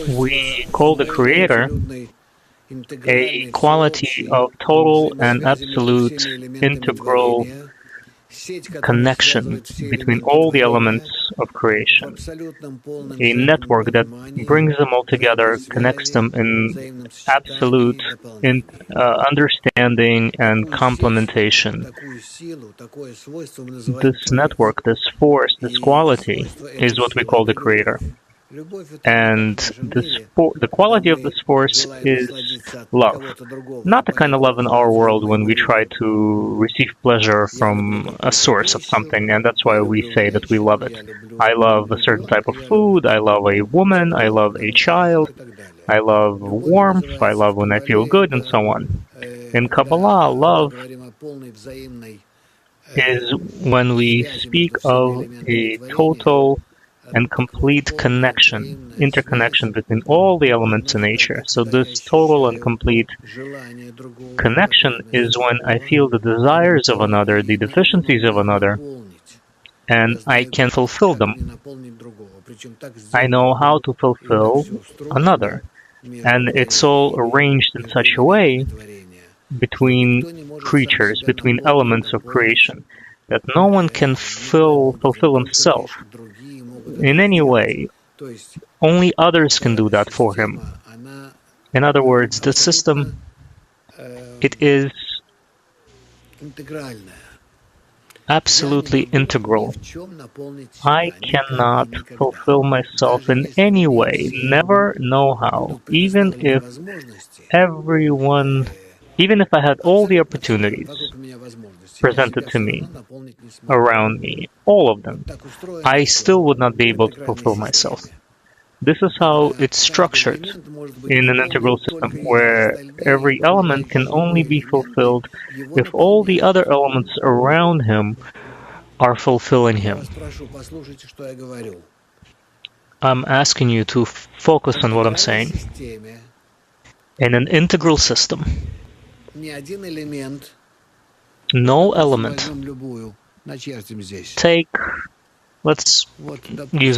We call the Creator a quality of total and absolute integral connection between all the elements of creation, a network that brings them all together, connects them in absolute understanding and complementation. This network, this force, this quality is what we call the Creator. And the quality of this force is love. Not the kind of love in our world when we try to receive pleasure from a source of something, and that's why we say that we love it. I love a certain type of food, I love a woman, I love a child, I love warmth, I love when I feel good, and so on. In Kabbalah, love is when we speak of a total and complete connection, interconnection between all the elements in nature. So this total and complete connection is when I feel the desires of another, the deficiencies of another, and I can fulfill them. I know how to fulfill another. And it's all arranged in such a way between creatures, between elements of creation, that no one can fulfill himself in any way. Only others can do that for him. In other words, the system, it is absolutely integral. I cannot fulfill myself in any way, never know how, even if I had all the opportunities presented to me, around me, all of them, I still would not be able to fulfill myself. This is how it's structured in an integral system, where every element can only be fulfilled if all the other elements around him are fulfilling him. I'm asking you to focus on what I'm saying. In an integral system, no element. Let's use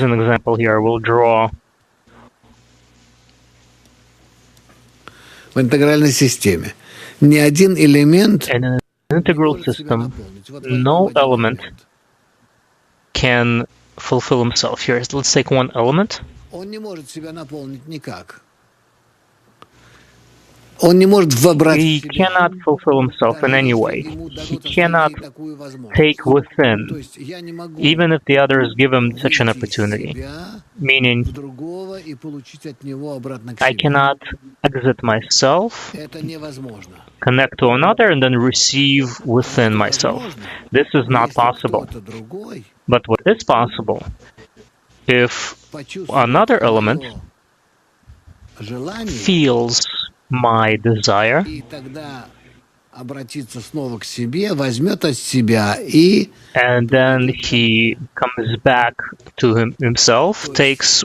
an example here. We'll draw. В интегральной системе ни один элемент. In an integral system, no element can fulfill himself. Here, let's take one element. Он не может себя наполнить никак. Он не может вобрать. He cannot fulfill himself in any way. He cannot take within, even if the others give him such an opportunity. Meaning, I cannot exit myself, connect to another, and then receive within myself. This is not possible. But what is possible, if another element feels my desire, and then he comes back to himself, takes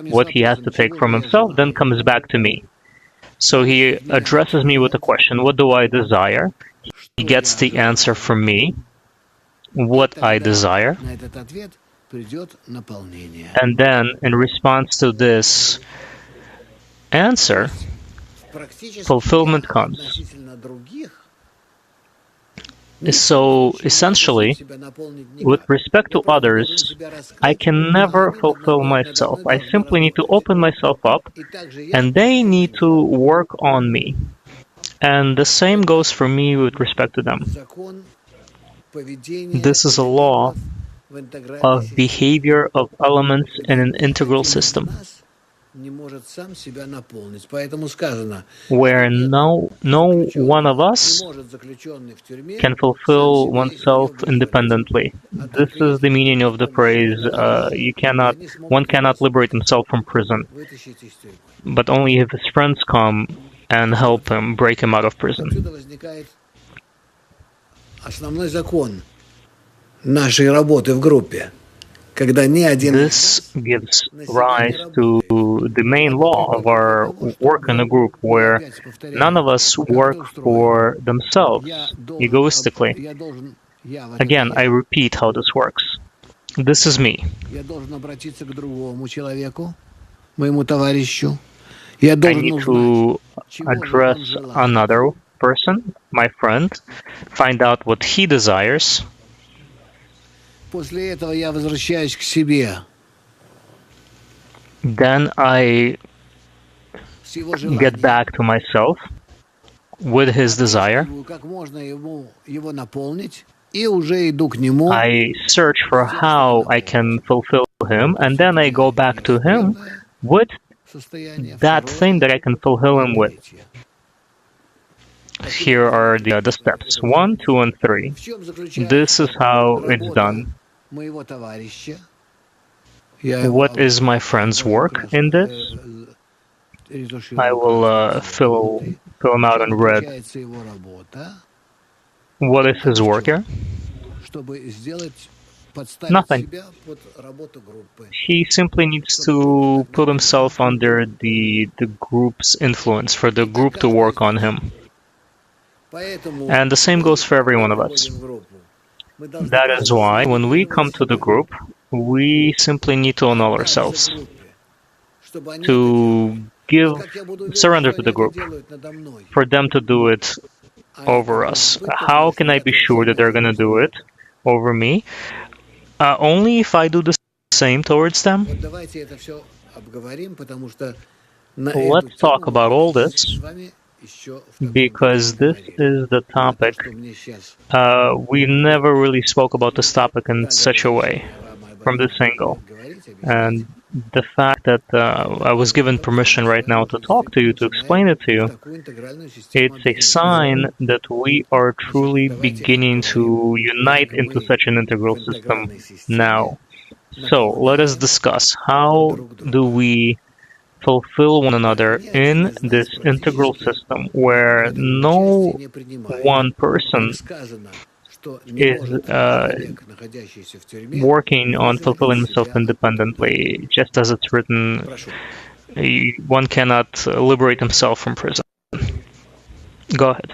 what he has to take from himself, then comes back to me. So he addresses me with a question, what do I desire? He gets the answer from me, what I desire. And then, in response to this answer, fulfillment comes. So, essentially, with respect to others, I can never fulfill myself. I simply need to open myself up, and they need to work on me. And the same goes for me with respect to them. This is a law of behavior of elements in an integral system, where no one of us can fulfill oneself independently. This is the meaning of the phrase, one cannot liberate himself from prison, but only if his friends come and help him, break him out of prison. This gives rise to the main law of our work in a group, where none of us work for themselves egoistically. Again, I repeat how this works. This is me. моему товарищу. Я I должен need узнать, to чего же он address желает. another person, my friend, find out what he desires. После этого я возвращаюсь к себе Then I с его get желанием. back to myself with his desire. Отыскиваю, как можно его наполнить, и уже иду к нему. I search for how I can fulfill him, and then I go back to him with that thing that I can fulfill him with. Here are the steps 1, 2, and 3. This is how it's done. Моего товарища. What is my friend's work in this? I will fill him out in red. What is his work here? Nothing. He simply needs to put himself under the group's influence, for the group to work on him. And the same goes for every one of us. That is why when we come to the group, we simply need to annul ourselves, to surrender to the group, for them to do it over us. How can I be sure that they're going to do it over me? Only if I do the same towards them. Let's talk about all this, because this is the topic. We never really spoke about this topic in such a way, from this angle. And the fact that I was given permission right now to talk to you, to explain it to you, it's a sign that we are truly beginning to unite into such an integral system now. So let us discuss, how do we fulfill one another in this integral system where no one person is working on fulfilling himself independently, just as it's written, one cannot liberate himself from prison. Go ahead.